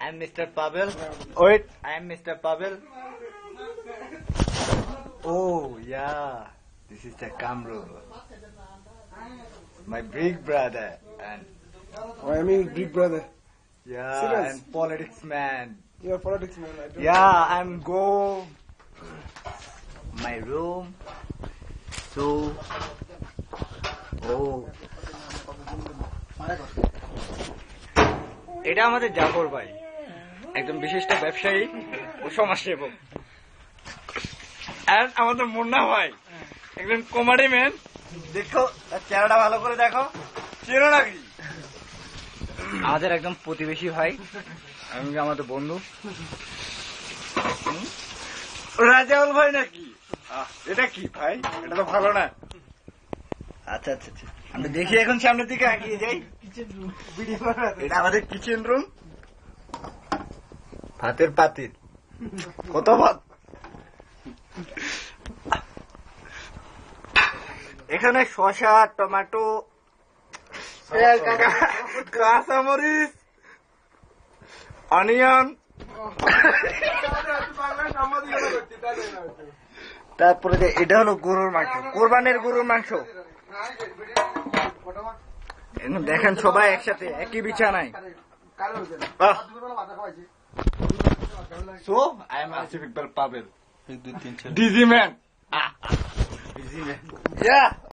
I am Mr. Pavel. Wait, I am Mr. Pavel. Oh yeah, this is the Kamru, my big brother, and I am your big brother. yeah, Serious? and politics man. You're a politics man. I don't Yeah, I'm go my room. So, oh, এটা আমাদের জাফর ভাই, একজন বিশিষ্ট ব্যবসায়ী ও সমাজসেবক। আর আমাদের মুন্না ভাই একজন কমেডি ম্যান। দেখো তার চেহারাটা ভালো করে দেখো, চেনো নাকি? আমাদের একদম প্রতিবেশী ভাই, আমি আমাদের বন্ধু রাজাউল ভাই নাকি? এটা কি ভাই? এটা তো ভালো না। আচ্ছা আচ্ছা আচ্ছা, আমি দেখি এখন সামনের দিকে এগিয়ে যাই। এটা আমাদের কিচেন রুম। ভাতের পাতিল, কত ভাত। এখানে শসা, টমেটো, কাঁচামরিচ, অনিয়ন, তারপরে এটা হলো গরুর মাংস, কোরবানের গরুর মাংস। দেখেন সবাই একসাথে একই বিছানায়। So I am Asif Iqbal Pavel, Dizzy man. Yeah.